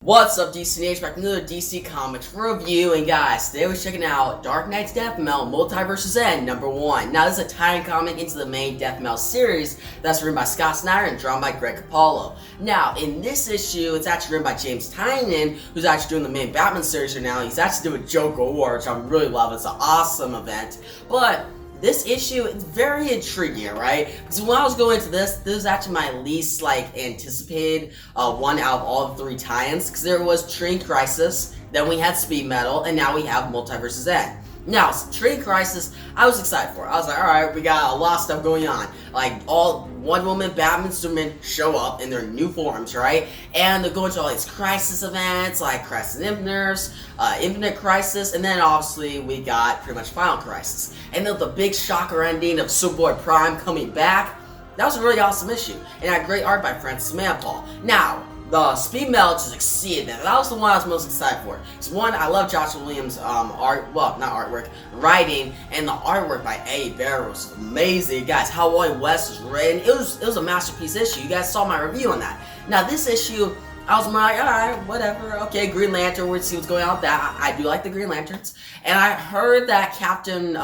What's up, DC Nation? Back with another DC Comics review, and guys, today we're checking out Dark Knight's Death Metal Multiverses End #1. Now, this is a tie-in comic into the main Death Metal series that's written by Scott Snyder and drawn by Greg Capullo. Now, in this issue, it's actually written by James Tynion, who's actually doing the main Batman series right now. He's actually doing Joker War, which I really love. It's an awesome event, but this issue is very intriguing, right? Because when I was going into this was actually my least anticipated one out of all the three tie-ins. Because there was Train Crisis, then we had Speed Metal, and now we have Multiverses End. Now, Train Crisis, I was excited for. I was like, alright, we got a lot of stuff going on. Like, all Wonder Woman, Batman, Superman show up in their new forms, right? And they're going to all these crisis events, like Crisis Infinite Crisis, and then obviously we got pretty much Final Crisis. And then the big shocker ending of Superboy Prime coming back. That was a really awesome issue, and had great art by Francis Manapul. Now, the Speed Metal just exceeded that. That was the one I was most excited for. Because one, I love Joshua Williams' writing, and the artwork by Eddie Barrow was amazing. Guys, how Wally West was written, it was a masterpiece issue. You guys saw my review on that. Now, this issue, I was more like, alright, whatever, okay, Green Lantern, we'll see what's going on with that. I do like the Green Lanterns. And I heard that Captain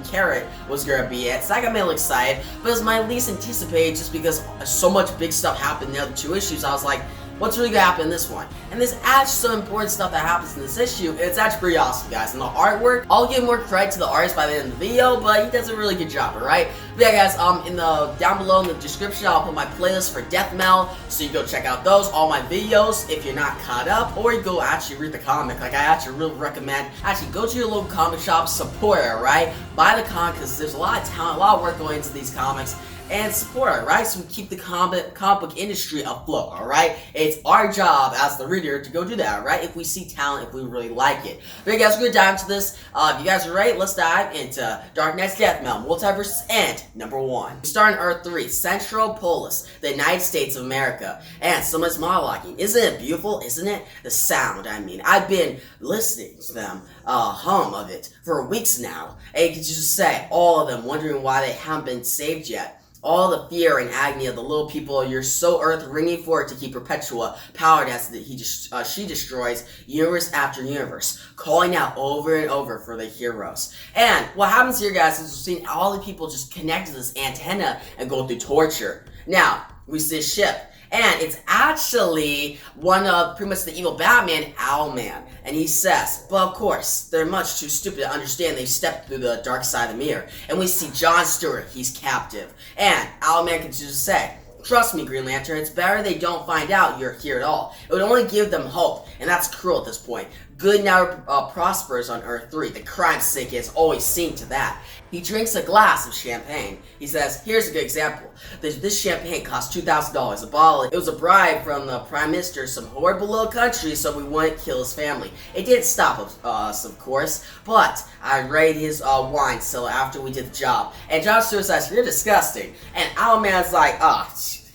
Carrot was gonna be it, so that got me a little excited. But it was my least anticipated just because so much big stuff happened in the other two issues. I was like, what's really gonna happen in this one? And there's actually some important stuff that happens in this issue, and it's actually pretty awesome, guys. And the artwork, I'll give more credit to the artist by the end of the video, but he does a really good job, alright? But yeah, guys, down below in the description, I'll put my playlist for Death Metal, so you go check out those, all my videos, if you're not caught up, or you go actually read the comic. Like, I actually really recommend, actually go to your local comic shop, support it, alright? Buy the comic, because there's a lot of talent, a lot of work going into these comics, and support it, right? So we keep the comic book industry afloat, alright? It's our job as the reader to go do that, right? If we see talent, if we really like it. But yeah, guys, we're gonna dive into this. If you guys are ready, let's dive into Dark Knight's Death Metal Multiverses End #1. We start on Earth 3, Central Polis, the United States of America. And someone's monologuing. Isn't it beautiful? Isn't it? The sound, I mean. I've been listening to them hum of it for weeks now. And you can just say, all of them wondering why they haven't been saved yet. All the fear and agony of the little people you're so earth-wringing for to keep Perpetua powered as she destroys universe after universe, calling out over and over for the heroes. And what happens here, guys, is we're seeing all the people just connect to this antenna and go through torture. Now, we see a ship, and it's actually one of pretty much the evil Batman, Owlman. And he says, but of course, they're much too stupid to understand they've stepped through the dark side of the mirror. And we see John Stewart, he's captive. And Owlman continues to say, trust me, Green Lantern, it's better they don't find out you're here at all. It would only give them hope, and that's cruel at this point. Good now prospers on Earth 3. The crime syndicate has always seen to that. He drinks a glass of champagne. He says, here's a good example. This champagne cost $2,000 a bottle. It was a bribe from the Prime Minister of some horrible little country so we wouldn't kill his family. It didn't stop us, of course, but I raided his wine cellar after we did the job. And John Stewart says, you're disgusting. And Owlman's like,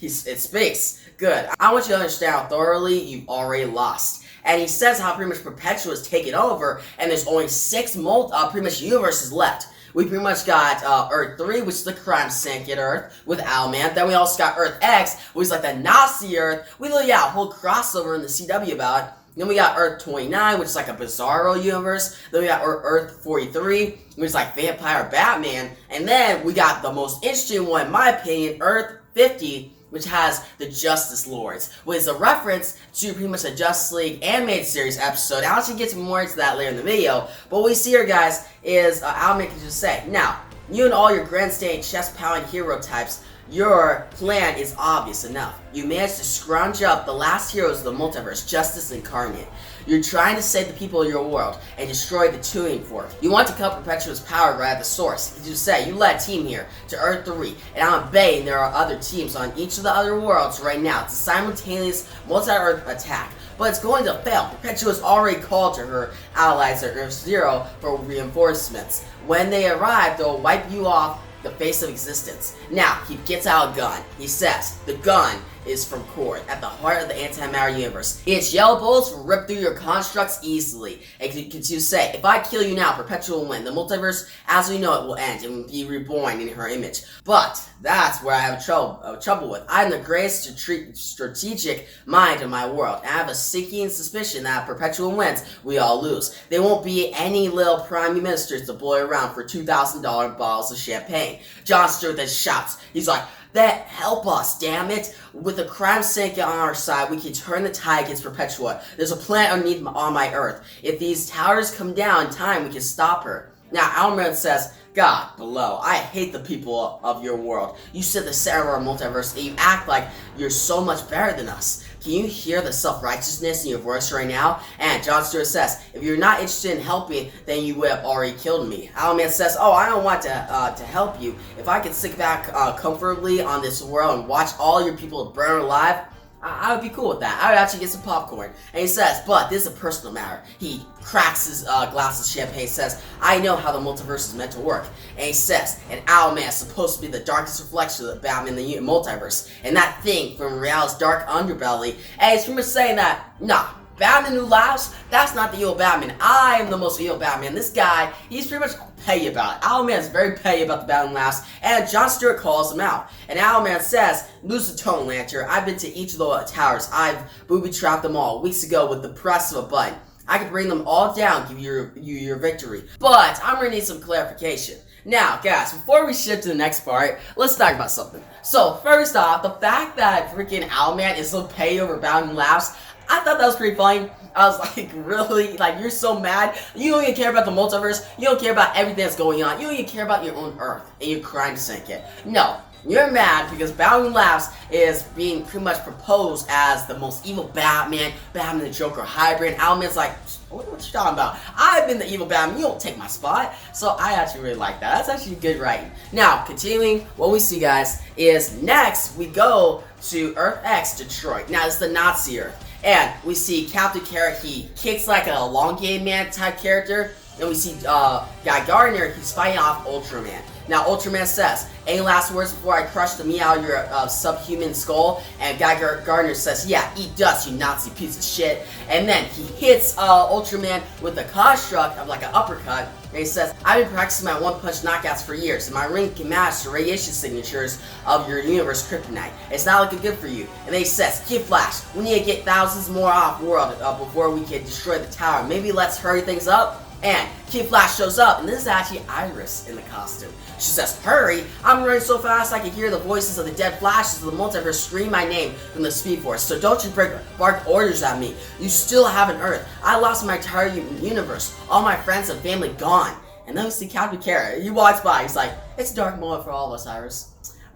it speaks. Good. I want you to understand how thoroughly you've already lost. And he says how pretty much Perpetua is taken over, and there's only 6 pretty much universes left. We pretty much got Earth 3, which is the crime syndicate Earth, with Owlman. Then we also got Earth X, which is like the Nazi Earth. We literally got a whole crossover in the CW about it. Then we got Earth 29, which is like a Bizarro universe. Then we got Earth 43, which is like Vampire Batman. And then we got the most interesting one, in my opinion, Earth 50, which has the Justice Lords, which is a reference to pretty much a Justice League animated series episode. I'll actually get more into that later in the video, but what we see here, guys, is Owlman can just say, now, you and all your grandstanding chest-pounding hero types, your plan is obvious enough. You managed to scrounge up the last heroes of the multiverse, Justice Incarnate. You're trying to save the people of your world and destroy the tuning fork. You want to cut Perpetua's power right at the source. As you say, you led a team here to Earth 3, and I'm betting there are other teams on each of the other worlds right now. It's a simultaneous multi-Earth attack, but it's going to fail. Perpetua's already called to her allies at Earth 0 for reinforcements. When they arrive, they'll wipe you off the face of existence. Now, he gets out a gun. He says, the gun is from core, at the heart of the antimatter universe. Its yellow bullets will rip through your constructs easily. And continue to say, if I kill you now, Perpetual will win. The multiverse, as we know it, will end and be reborn in her image. But that's where I have trouble with. I'm the greatest strategic mind in my world. I have a sinking suspicion that if Perpetual wins, we all lose. There won't be any little prime ministers to blow around for $2,000 bottles of champagne. Jon Stewart then shouts. He's like, that help us, damn it. With the crime syndicate on our side, we can turn the tide against Perpetua. There's a planet underneath on my Earth. If these towers come down in time, we can stop her. Now, Owlman says, God below, I hate the people of your world. You sit at the center of our multiverse and you act like you're so much better than us. Can you hear the self-righteousness in your voice right now? And Jon Stewart says, if you're not interested in helping, then you would have already killed me. Owlman says, oh, I don't want to help you. If I could sit back comfortably on this world and watch all your people burn alive, I would be cool with that. I would actually get some popcorn. And he says, but this is a personal matter. He cracks his glass of champagne and says, I know how the multiverse is meant to work. And he says, an Owlman is supposed to be the darkest reflection of the Batman in the multiverse. And that thing from reality's dark underbelly. And he's pretty much saying that, nah, Batman who laughs, that's not the evil Batman. I am the most evil Batman. This guy, he's pretty much petty about it. Owlman is very petty about the Batman laughs, and Jon Stewart calls him out. And Owlman says, lose the tone, Lantern. I've been to each of the towers. I've booby-trapped them all weeks ago with the press of a button. I could bring them all down, give you your victory. But I'm gonna need some clarification. Now, guys, before we shift to the next part, let's talk about something. So, first off, the fact that freaking Owlman is so petty over Batman laughs, I thought that was pretty funny. I was like, really? Like, you're so mad? You don't even care about the multiverse? You don't care about everything that's going on? You don't even care about your own Earth and your crime syndicate? No. You're mad because Batman Laughs is being pretty much proposed as the most evil Batman, Batman the Joker hybrid. Owlman's like, what you talking about? I've been the evil Batman, you don't take my spot. So I actually really like that. That's actually good writing. Now, continuing, what we see, guys, is next we go to Earth X, Detroit. Now, it's the Nazi Earth. And we see Captain Carrot, he kicks like an elongated man type character. And we see Guy Gardner, he's fighting off Ultraman. Now, Ultraman says, any last words before I crush the me out of your subhuman skull? And Guy Gardner says, yeah, eat dust, you Nazi piece of shit. And then he hits Ultraman with a construct of like an uppercut. And he says, I've been practicing my one-punch knockouts for years, and my ring can match the radiation signatures of your universe kryptonite. It's not looking good for you. And then he says, Kid Flash, we need to get thousands more off-world before we can destroy the tower. Maybe let's hurry things up. And Kid Flash shows up, and this is actually Iris in the costume. She says, hurry! I'm running so fast I can hear the voices of the dead Flashes of the multiverse scream my name from the Speed Force. So don't you bark orders at me. You still have an Earth. I lost my entire universe. All my friends and family gone. And then we see Captain Carrot. He walks by. He's like, it's a dark moment for all of us, Iris.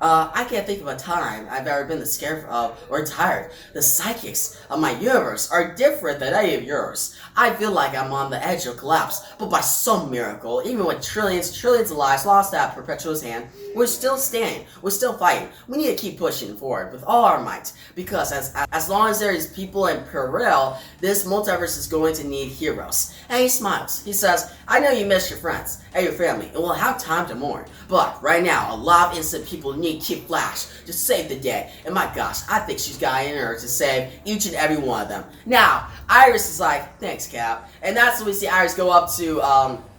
I can't think of a time I've ever been this scared of or tired. The psychics of my universe are different than any of yours. I feel like I'm on the edge of collapse, but by some miracle, even with trillions of lives lost at Perpetua's hand, we're still standing, we're still fighting. We need to keep pushing forward with all our might, because as long as there is people in peril, this multiverse is going to need heroes. And he smiles. He says, I know you miss your friends and your family, and we'll have time to mourn. But right now, a lot of innocent people need Kid Flash to save the day. And my gosh, I think she's got it in her to save each and every one of them. Now, Iris is like, thanks, Cap. And that's when we see Iris go up to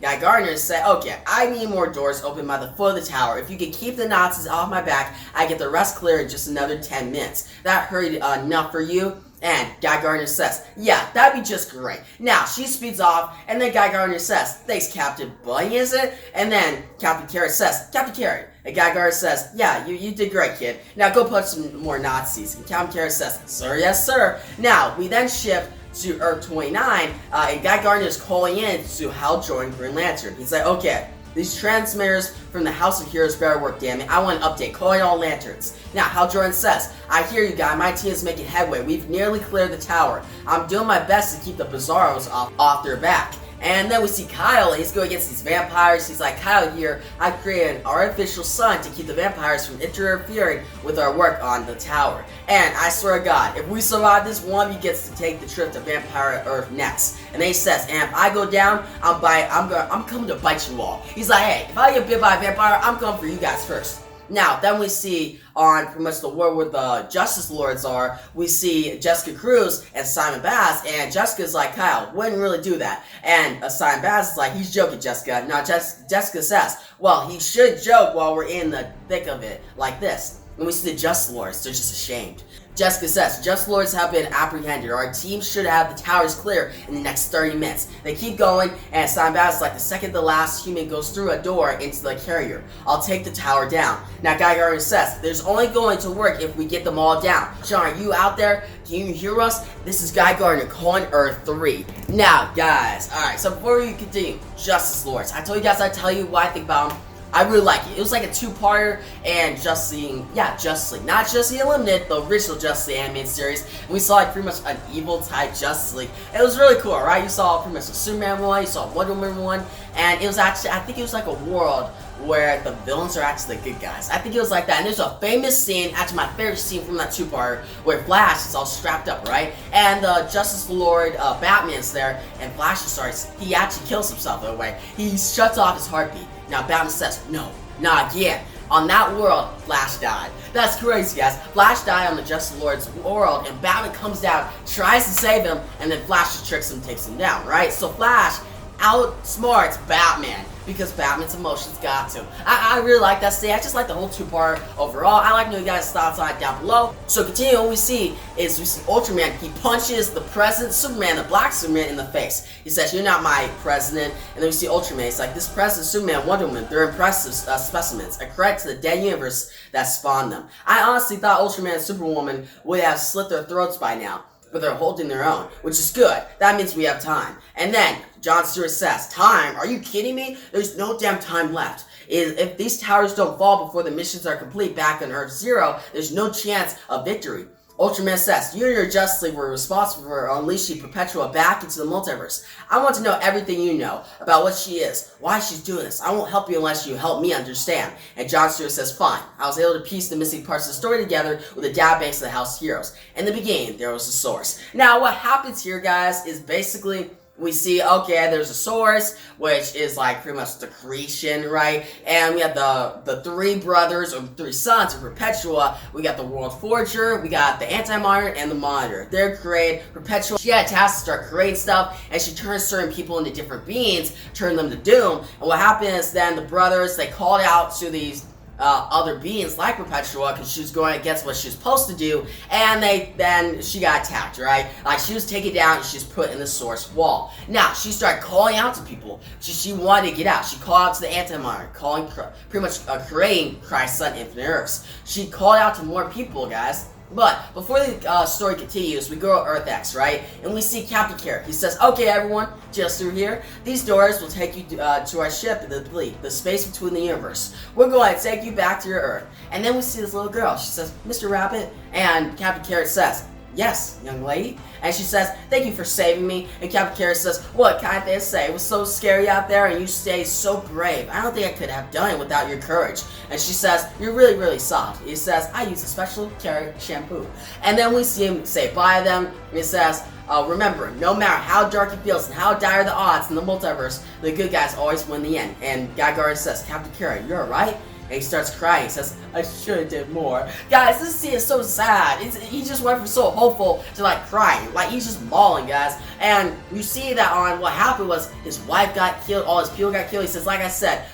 Guy Gardner and say, okay, I need more doors open by the foot of the tower. If you can keep the Nazis off my back, I get the rest clear in just another 10 minutes. That hurried enough for you? And Guy Gardner says, yeah, that'd be just great. Now, she speeds off, and then Guy Gardner says, thanks, Captain Bunny, is it? And then Captain Carrot says, Captain Carrot. And Guy Gardner says, yeah, you did great, kid. Now go punch some more Nazis. And Captain Carrot says, sir, yes, sir. Now, we then shift to Earth 29, and Guy Gardner is calling in to Hal Jordan Green Lantern. He's like, okay, these transmitters from the House of Heroes better work, damn it. I want an update. Calling all lanterns. Now, Hal Jordan says, I hear you, Guy. My team is making headway. We've nearly cleared the tower. I'm doing my best to keep the Bizarros off their back. And then we see Kyle, he's going against these vampires. He's like, Kyle here, I created an artificial sun to keep the vampires from interfering with our work on the tower. And I swear to God, if we survive this, one of you gets to take the trip to Vampire Earth next. And then he says, and if I go down, I'm coming to bite you all. He's like, hey, if I get bit by a vampire, I'm coming for you guys first. Now, then we see on pretty much the world where the Justice Lords are, we see Jessica Cruz and Simon Baz, and Jessica's like, Kyle, wouldn't really do that. And Simon Baz is like, he's joking, Jessica. Now, Jessica says, well, he should joke while we're in the thick of it, like this. When we see the Justice Lords, they're just ashamed. Jessica says, Justice Lords have been apprehended. Our team should have the towers clear in the next 30 minutes. They keep going, and Simon Baz is like, the second the last human goes through a door into the carrier, I'll take the tower down. Now, Guy Gardner says, there's only going to work if we get them all down. Sean, are you out there? Can you hear us? This is Guy Gardner calling Earth 3. Now, guys, alright, so before we continue, Justice Lords. I told you guys I'd tell you what I think about them. I really like it. It was like a two-parter, and Justice League. Not Justice League Unlimited, the original Justice League animated series. And we saw like pretty much an evil-type Justice League. It was really cool, right? You saw pretty much a Superman one, you saw a Wonder Woman one, and it was actually, I think it was like a world where the villains are actually the good guys. I think it was like that. And there's a famous scene, actually my favorite scene from that two-parter, where Flash is all strapped up, right? And the Justice Lord Batman's there, and Flash starts, he actually kills himself in a way. He shuts off his heartbeat. Now Batman says, no, not again. On that world, Flash died. That's crazy, guys. Flash died on the Justice Lord's world, and Batman comes down, tries to save him, and then Flash just tricks him and takes him down, right? So Flash outsmarts Batman because Batman's emotions got to. I really like that scene. I just like the whole two-part overall. I like to know you guys' thoughts on it down below. So continuing, what we see Ultraman. He punches the president, Superman, the black Superman, in the face. He says, you're not my president. And then we see Ultraman. He's like, this president, Superman, Wonder Woman, they're impressive specimens. A credit to the dead universe that spawned them. I honestly thought Ultraman and Superwoman would have slit their throats by now, but they're holding their own, which is good. That means we have time. And then John Stewart says, time? Are you kidding me? There's no damn time left. If these towers don't fall before the missions are complete back on Earth Zero, there's no chance of victory. Ultraman says, you and your Justice League were responsible for unleashing Perpetua back into the multiverse. I want to know everything you know about what she is, why she's doing this. I won't help you unless you help me understand. And John Stewart says, fine. I was able to piece the missing parts of the story together with a database of the House Heroes. In the beginning, there was a source. Now, what happens here, guys, is basically we see, okay, there's a source, which is like pretty much the creation, right? And we have the three brothers, or three sons of Perpetua. We got the World Forger, we got the Anti-Monitor, and the Monitor. They're created. Perpetua, she had a task to start creating stuff, and she turns certain people into different beings, turn them to doom. And what happens then, the brothers, they called out to these other beings like Perpetua because she was going against what she was supposed to do, and then she got attacked, right? Like she was taken down and she was put in the source wall. Now she started calling out to people. She wanted to get out. She called out to the Anti-Monitor, pretty much creating Christ's Son Infinite Earths. She called out to more people, guys. But before the story continues, we go to Earth X, right? And we see Captain Carrot. He says, okay, everyone, just through here, these doors will take you to our ship, the space between the universe. We're going to take you back to your Earth. And then we see this little girl. She says, Mr. Rabbit. And Captain Carrot says, yes, young lady. And she says, thank you for saving me. And Captain Carrot says, what can I say? It was so scary out there and you stayed so brave. I don't think I could have done it without your courage. And she says, you're really, really soft. He says, I use a special carrot shampoo. And then we see him say bye to them. He says, remember, no matter how dark it feels and how dire the odds in the multiverse, the good guys always win the end. And Guy Gardner says, Captain Carrot, you're alright? And he starts crying. He says, I should have did more. Guys, this scene is so sad. He just went from so hopeful to like crying. Like he's just bawling, guys. And you see that on what happened was his wife got killed, all his people got killed. He says, like I said,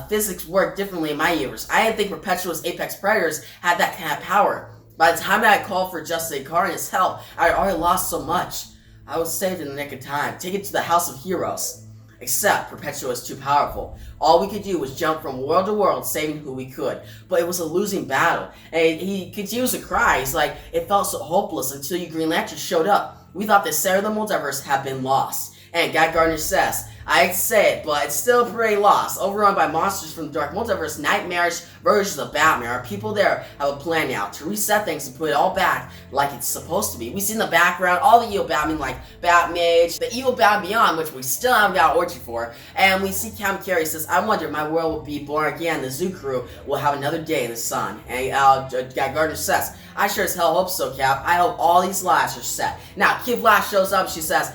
physics work differently in my universe. I didn't think Perpetua's apex predators had that kind of power. By the time I called for Justice Incarnate's help, I had already lost so much. I was saved in the nick of time, taken to the House of Heroes. Except Perpetua was too powerful. All we could do was jump from world to world, saving who we could. But it was a losing battle. And he continues to cry. He's like, it felt so hopeless until you Green Lantern showed up. We thought the center of the multiverse had been lost. And Guy Gardner says, I hate to say it, but it's still pretty lost. Overrun by monsters from the Dark Multiverse, nightmarish versions of Batman. Our people there have a plan now to reset things and put it all back like it's supposed to be. We see in the background all the evil Batman like Batmage, the evil Batman Beyond, which we still haven't got an orgy for. And we see Captain Carrot says, I wonder if my world will be born again. The Zoo Crew will have another day in the sun. And Guy Gardner says, I sure as hell hope so, Cap. I hope all these lives are set. Now, Kid Flash shows up. She says,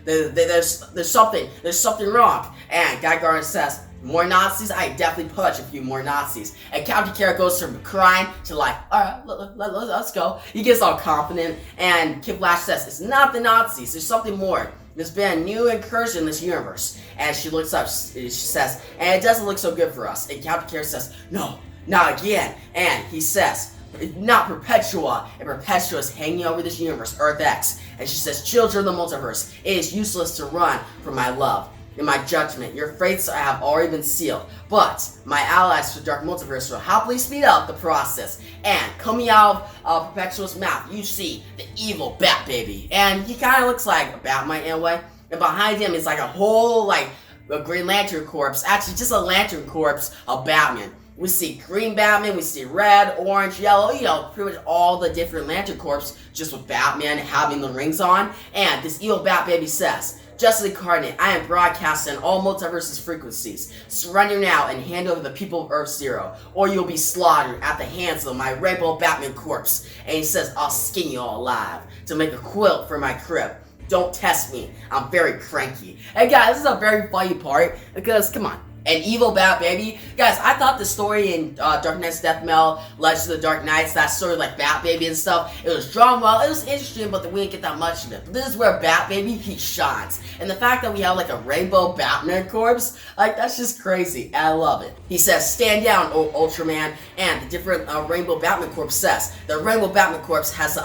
there's something wrong. And Guy Gardner says, More Nazis? I definitely punch a few more Nazis. And Captain Carrot goes from crying to like, alright, let's go. He gets all confident, and Kid Flash says, it's not the Nazis, there's something more. There's been a new incursion in this universe. And she looks up, she says, and it doesn't look so good for us. And Captain Carrot says, no, not again. And he says, not Perpetua, and Perpetua is hanging over this universe, Earth X. And she says, children of the multiverse, it is useless to run from my love. In my judgment, your fates have already been sealed, but my allies for Dark Multiverse will happily speed up the process. And coming out of Perpetua's mouth, you see the evil Bat Baby, and he kind of looks like a Batman in a way. And behind him is like a whole like a Green Lantern corpse, actually just a Lantern corpse of Batman. We see green Batman, we see red, orange, yellow, you know, pretty much all the different Lantern Corps, just with Batman having the rings on. And this evil Bat Baby says, Justice Incarnate, I am broadcasting all multiverses frequencies. Surrender now and hand over the people of Earth Zero, or you'll be slaughtered at the hands of my Rainbow Batman corpse. And he says, I'll skin you all alive to make a quilt for my crib. Don't test me, I'm very cranky. And guys, this is a very funny part, because, come on. An evil Bat Baby. Guys, I thought the story in Dark Knight's Death Metal, Legends of the Dark Knights, that story like Bat Baby and stuff, it was drawn well, it was interesting, but we didn't get that much of it. But this is where Bat Baby, he shines. And the fact that we have like a rainbow Batman corpse, like that's just crazy. I love it. He says, stand down, Ultraman, and the different Rainbow Batman Corps says, the Rainbow Batman Corps has it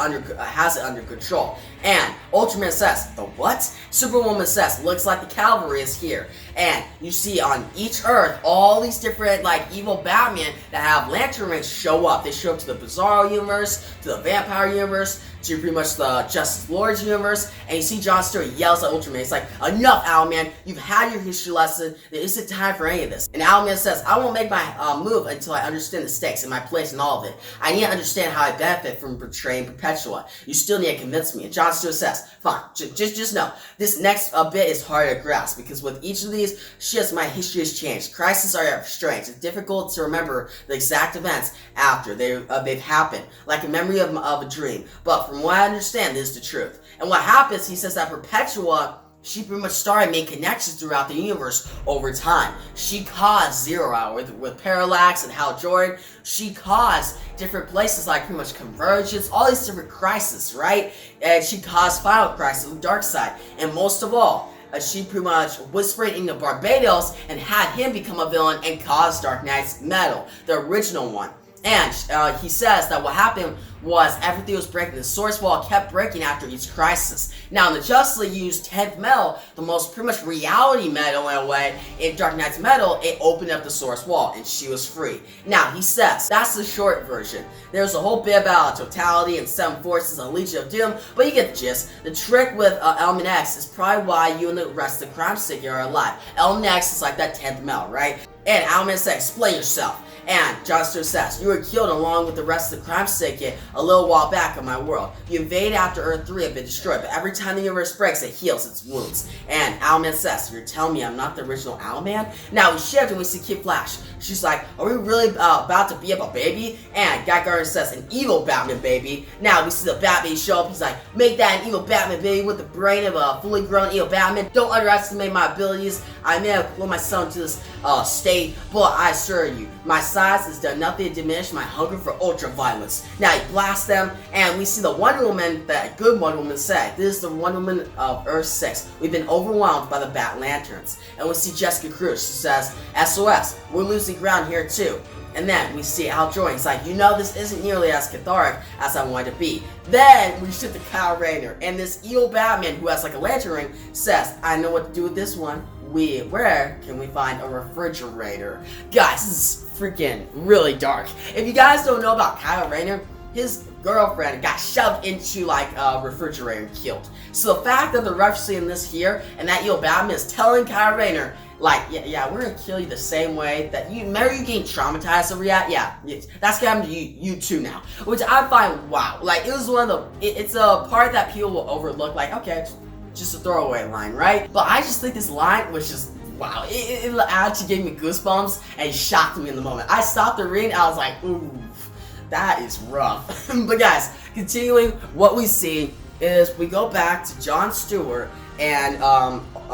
under control. And Ultraman says, the what? Superwoman says, looks like the cavalry is here. And you see on each Earth, all these different like evil Batman that have lantern rings show up. They show up to the Bizarro universe, to the Vampire universe, to pretty much the Justice Lord's universe. And you see John Stewart yells at Ultraman. It's like, enough, Owlman. You've had your history lesson. There isn't time for any of this. And Owlman says, I won't make my move until I understand the stakes and my place in all of it. I need to understand how I benefit from betraying Perpetua. You still need to convince me. And John Stewart says, fine, just know. This next bit is hard to grasp, because with each of these shifts, my history has changed. Crises are strange. It's difficult to remember the exact events after they've happened, like a memory of a dream. But from what I understand, this is the truth. And what happens, he says that Perpetua, she pretty much started making connections throughout the universe over time. She caused Zero Hour with Parallax and Hal Jordan. She caused different places like pretty much Convergence, all these different crises, right? And she caused Final Crisis with Darkseid. And most of all, she pretty much whispered into Barbados and had him become a villain and cause Dark Knight's Metal, the original one. And he says that what happened was everything was breaking. The source wall kept breaking after each crisis. Now, in the Justice League used 10th Metal, the most pretty much reality metal in a way, in Dark Knight's Metal, it opened up the source wall and she was free. Now, he says, that's the short version. There's a whole bit about totality and 7 forces and Legion of Doom, but you get the gist. The trick with Owlman X is probably why you and the rest of the crime syndicate are alive. Owlman X is like that 10th Metal, right? And Owlman says, explain yourself. And John Stewart says, you were killed along with the rest of the crime syndicate a little while back on my world. You invaded after Earth 3 had been destroyed, but every time the universe breaks, it heals its wounds. And Owlman says, you're telling me I'm not the original Owlman? Now we shift and we see Kid Flash. She's like, are we really about to be a baby? And Guy Gardner says, an evil Batman baby. Now we see the Batman show up. He's like, make that an evil Batman baby with the brain of a fully grown evil Batman. Don't underestimate my abilities. I may have pulled myself into this state, but I assure you, my size has done nothing to diminish my hunger for ultra violence. Now he blasts them, and we see the Wonder Woman that good Wonder Woman said. This is the Wonder Woman of Earth 6. We've been overwhelmed by the Bat Lanterns. And we see Jessica Cruz. She says, SOS, we're losing ground here too. And then we see Hal Jordan. He's like, you know, this isn't nearly as cathartic as I wanted to be. Then we shift to Kyle Rayner, and this evil Batman who has like a lantern ring says, I know what to do with this one. Where can we find a refrigerator? Guys, this is freaking really dark. If you guys don't know about Kyle Rayner, his girlfriend got shoved into like a refrigerator and killed. So the fact that they're referencing this here, and that evil Batman is telling Kyle Rayner, like, yeah, we're gonna kill you the same way that you remember you getting traumatized over that? Yeah, that's gonna happen to you too now. Which I find, wow, like it was one of the, it's a part that people will overlook, like, okay, just a throwaway line, right? But I just think this line was just, wow, it actually gave me goosebumps and shocked me in the moment. I stopped the reading, I was like, ooh, that is rough. But guys, continuing, what we see is we go back to John Stewart and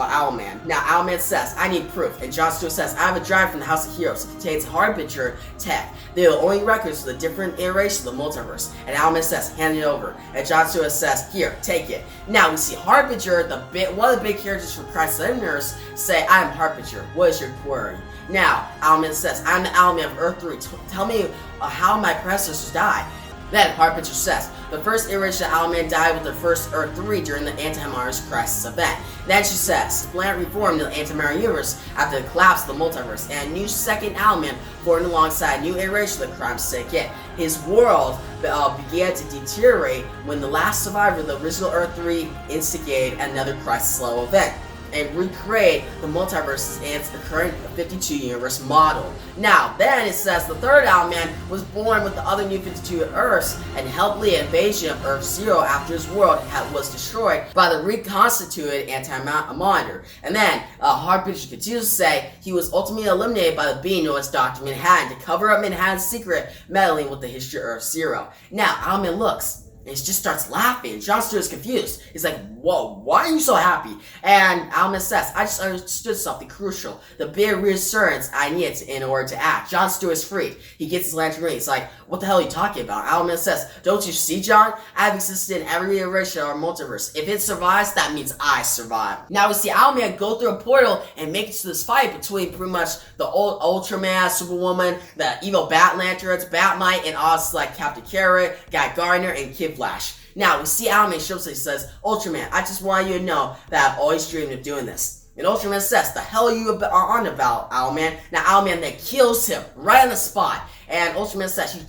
Owlman. Now, Owlman says, I need proof. And Jon Stewart says, I have a drive from the House of Heroes. It contains Harbinger tech. They are the only records of the different iterations of the multiverse. And Owlman says, hand it over. And Jon Stewart says, here, take it. Now, we see Harbinger, one of the big characters from Crisis on Earth, say, I am Harbinger. What is your query? Now, Owlman says, I'm the Owlman of Earth 3. Tell me how my predecessors died. Then Harbinger says, the first iteration of Owlman died with the first Earth 3 during the Antimatter Crisis event. Then she says, the planet reformed in the Antimatter universe after the collapse of the multiverse, and a new second Owlman formed alongside a new iteration of the crime syndicate. His world began to deteriorate when the last survivor of the original Earth 3 instigated another crisis-level event and recreate the multiverses and the current 52 universe model. Now, then it says the third Owlman was born with the other new 52 Earths and helped lead an invasion of Earth Zero after his world was destroyed by the reconstituted Anti-Monitor. And then Harbinger continues to say he was ultimately eliminated by the being known as Dr. Manhattan to cover up Manhattan's secret meddling with the history of Earth Zero. Now, Owlman looks and he just starts laughing. Jon Stewart's confused. He's like, whoa, why are you so happy? And Owlman says, I just understood something crucial. The big reassurance I needed in order to act. Jon Stewart's freed. He gets his lantern ring. He's like, what the hell are you talking about? Owlman says, don't you see, Jon? I've existed in every iteration of our multiverse. If it survives, that means I survive. Now we see Owlman go through a portal and make it to this fight between pretty much the old Ultraman, Superwoman, the evil Bat Lanterns, Batmite, and also like Captain Carrot, Guy Gardner, and Kid Flash. Now, we see Owlman shows up and says, Ultraman, I just want you to know that I've always dreamed of doing this. And Ultraman says, the hell are you on about, Owlman? Now, Owlman then kills him right on the spot. And Ultraman says, you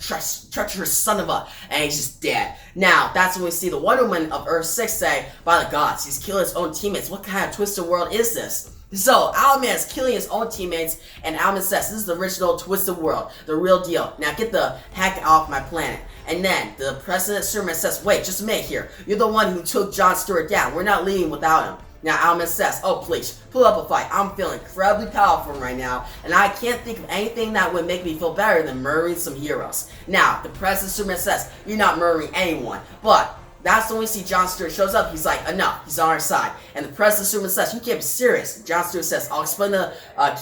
treacherous son of a, and he's just dead. Now, that's when we see the Wonder Woman of Earth 6 say, by the gods, he's killing his own teammates. What kind of twisted world is this? So, Owlman is killing his own teammates, and Owlman says, this is the original Twisted World, the real deal. Now get the heck off my planet. And then, the President Superman says, wait, just a minute here. You're the one who took Jon Stewart down. We're not leaving without him. Now, Owlman says, oh please, pull up a fight. I'm feeling incredibly powerful right now, and I can't think of anything that would make me feel better than murdering some heroes. Now, the President Superman says, you're not murdering anyone, but that's when we see Jon Stewart shows up. He's like, enough. He's on our side. And the President Superman says, you can't be serious. Jon Stewart says, I'll explain the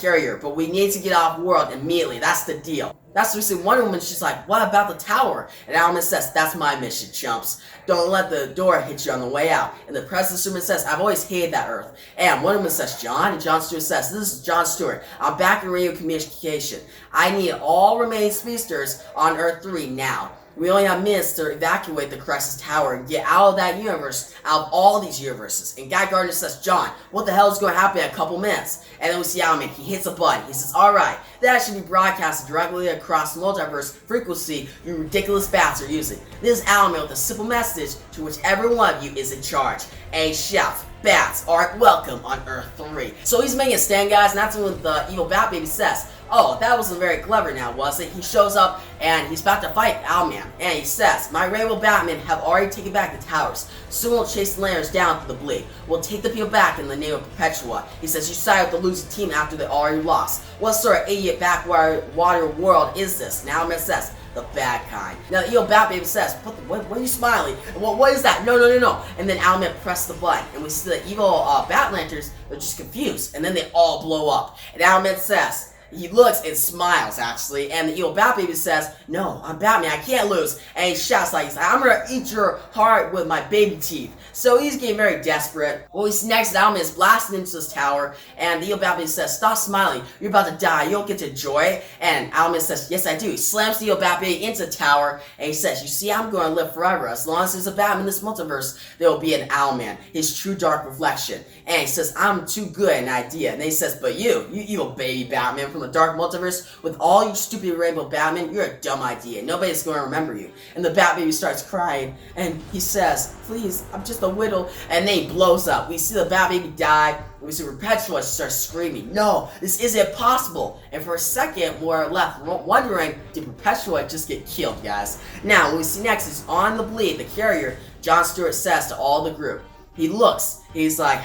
carrier, but we need to get off world immediately. That's the deal. That's when we see Wonder Woman. She's like, what about the tower? And Owlman says, that's my mission, chumps. Don't let the door hit you on the way out. And the President Superman says, I've always hated that Earth. And Wonder Woman says, John? And Jon Stewart says, this is Jon Stewart. I'm back in radio communication. I need all remaining speedsters on Earth 3 now. We only have minutes to evacuate the Crisis Tower and get out of that universe, out of all these universes. And Guy Gardner says, John, what the hell is going to happen in a couple minutes? And then we see Owlman. He hits a button. He says, alright, that should be broadcasted directly across the multiverse frequency you ridiculous bats are using. This is Owlman with a simple message to which every one of you is in charge. A chef. Bats aren't welcome on Earth 3. So he's making a stand, guys, and that's when the evil Bat Baby says, oh, that wasn't very clever now, was it? He shows up, and he's about to fight Owlman, and he says, my Rainbow Batmen have already taken back the towers. Soon we'll chase the lanterns down to the bleed. We'll take the people back in the name of Perpetua. He says, you side with the losing team after they already lost. What sort of idiot backwater world is this? And Owlman says, the bad kind. Now the evil Bat Baby says, what are you smiling? What is that? No. And then Owlman pressed the button, and we see the evil Bat Lanterns, they're just confused, and then they all blow up. And Owlman says, he looks and smiles, actually, and the evil Bat Baby says, no, I'm Batman, I can't lose. And he shouts like, I'm gonna eat your heart with my baby teeth. So he's getting very desperate. Well, we see next Owlman is blasting into this tower, and the evil Bat Baby says, stop smiling, you're about to die, you don't get to enjoy it. And Owlman says, yes I do. He slams the evil Bat Baby into the tower, and he says, you see, I'm gonna live forever. As long as there's a Batman in this multiverse, there will be an Owlman, his true dark reflection. And he says, I'm too good at an idea. And then he says, but you evil baby Batman from the dark multiverse, with all you stupid rainbow Batman, you're a dumb idea. Nobody's going to remember you. And the Bat Baby starts crying, and he says, please, I'm just a whittle. And then he blows up. We see the Bat Baby die. We see Perpetua start screaming, no, this isn't possible. And for a second, we're left wondering, did Perpetua just get killed, guys? Now, what we see next is on the bleed, the carrier, Jon Stewart says to all the group, he looks, he's like,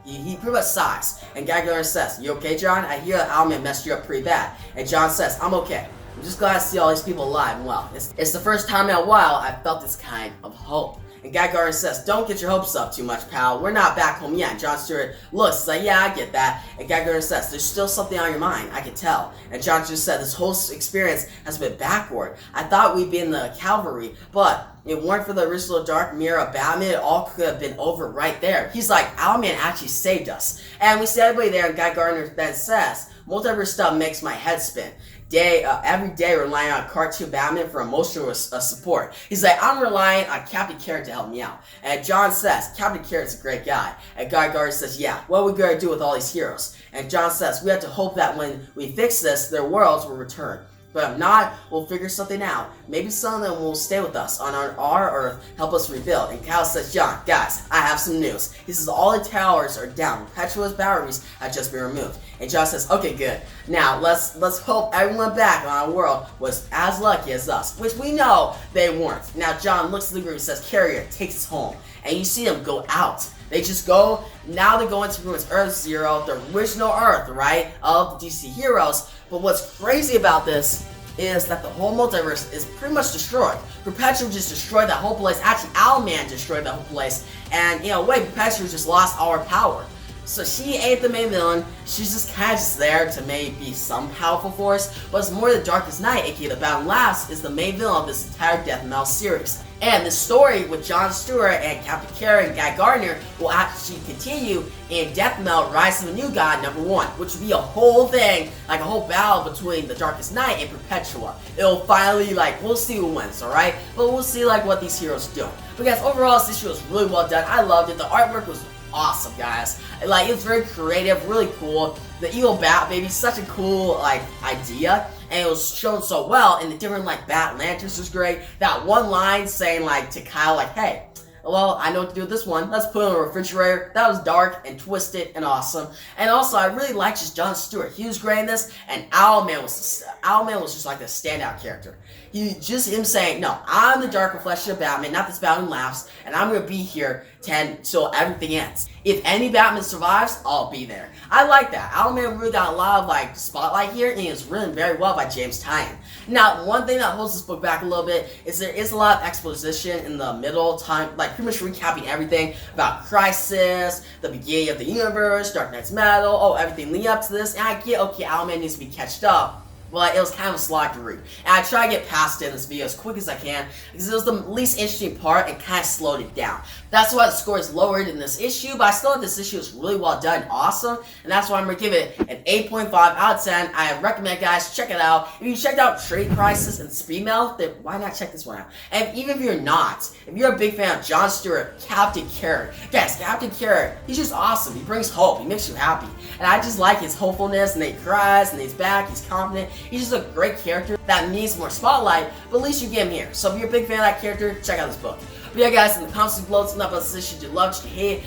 he pretty much sighs. And Guy Gardner says, you okay, John? I hear that Owlman messed you up pretty bad. And John says, I'm okay. I'm just glad to see all these people alive and well. It's the first time in a while I felt this kind of hope. And Guy Gardner says, don't get your hopes up too much, pal. We're not back home yet. And Jon Stewart looks like, yeah, I get that. And Guy Gardner says, there's still something on your mind. I can tell. And Jon Stewart said, this whole experience has been backward. I thought we'd be in the cavalry, but if it weren't for the original Dark Mirror of Batman, it all could have been over right there. He's like, Owlman actually saved us. And we see everybody there, and Guy Gardner then says, multiverse stuff makes my head spin. Every day relying on cartoon Batman for emotional support. He's like, I'm relying on Captain Carrot to help me out. And John says, Captain Carrot's a great guy. And Guy Gardner says, yeah, what are we going to do with all these heroes? And John says, we have to hope that when we fix this, their worlds will return. But if not, we'll figure something out. Maybe some of them will stay with us on our Earth, help us rebuild. And Cal says, John, guys, I have some news. He says all the towers are down. Perpetua's batteries have just been removed. And John says, okay, good. Now, let's hope everyone back on our world was as lucky as us, which we know they weren't. Now, John looks at the group and says, Carrier takes us home. And you see them go out. They just go, now they go into room, it's Earth Zero, the original Earth, right, of the DC heroes. But what's crazy about this is that the whole multiverse is pretty much destroyed. Perpetua just destroyed that whole place. Actually, Owlman destroyed that whole place. And in a way, Perpetua just lost all her power. So she ain't the main villain. She's just kind of just there to maybe be some powerful force. But it's more the Darkest Night, aka the Battle Last, is the main villain of this entire Death Metal series. And the story with Jon Stewart and Captain Carrot and Guy Gardner will actually continue in Death Metal Rise of the New God #1, which will be a whole thing, like a whole battle between the Darkest Night and Perpetua. It'll finally, like, we'll see who wins, alright? But we'll see, like, what these heroes do. But guys, overall, this issue was really well done. I loved it. The artwork was awesome, guys. Like, it's very creative, really cool. The evil Bat Baby, such a cool, like, idea. And it was shown so well, and the different, like, Bat Lanterns was great. That one line saying, like, to Kyle, like, hey, well, I know what to do with this one. Let's put it in a refrigerator. That was dark and twisted and awesome. And also, I really liked just Jon Stewart. He was great in this, and Owlman was just like a standout character. Just him saying, no, I'm the dark reflection of Batman, not this Batman laughs, and I'm gonna be here till everything ends. If any Batman survives, I'll be there. I like that. Owlman really got a lot of, like, spotlight here, and it was written very well by James Tynion. Now, one thing that holds this book back a little bit is there is a lot of exposition in the middle time, like pretty much recapping everything about Crisis, the beginning of the universe, Dark Knight's Metal, everything leading up to this, and I get, okay, Owlman needs to be catched up. But it was kind of a slog to read. And I try to get past it in this video as quick as I can because it was the least interesting part and kind of slowed it down. That's why the score is lowered in this issue, but I still think this issue is really well done, awesome, and that's why I'm going to give it an 8.5 out of 10. I recommend, guys, check it out. If you checked out Trade Crisis and Speed Metal, then why not check this one out? And even if you're not, if you're a big fan of Jon Stewart, Captain Carrot, guys, Captain Carrot, he's just awesome. He brings hope. He makes you happy. And I just like his hopefulness, and he cries, and he's back, he's confident. He's just a great character that needs more spotlight, but at least you get him here. So if you're a big fan of that character, check out this book. But yeah, guys, in the comments below, tell me about this issue. Do you love, do you hate?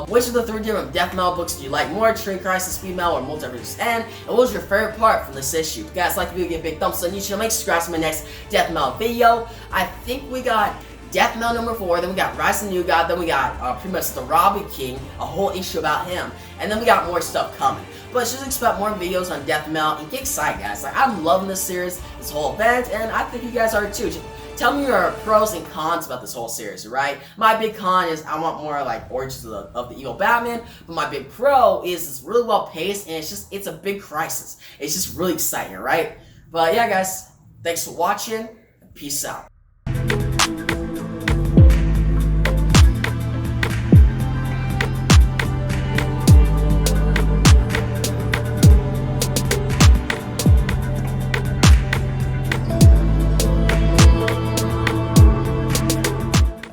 Which of the 3 different Death Metal books do you like more? Trade Crisis, Speed Metal, or Multiverses End? And what was your favorite part from this issue? If you guys like the video, give a big thumbs up on YouTube. Make sure to subscribe to my next Death Metal video. I think we got Death Metal #4, then we got Rise of the New God, then we got pretty much the Robbie King, a whole issue about him, and then we got more stuff coming. But just expect more videos on Death Metal, and get excited, guys. Like, I'm loving this series, this whole event, and I think you guys are too. Just tell me your pros and cons about this whole series, right? My big con is I want more, like, origins of the evil Batman, but my big pro is it's really well paced, and it's a big crisis. It's just really exciting, right? But yeah, guys, thanks for watching, peace out.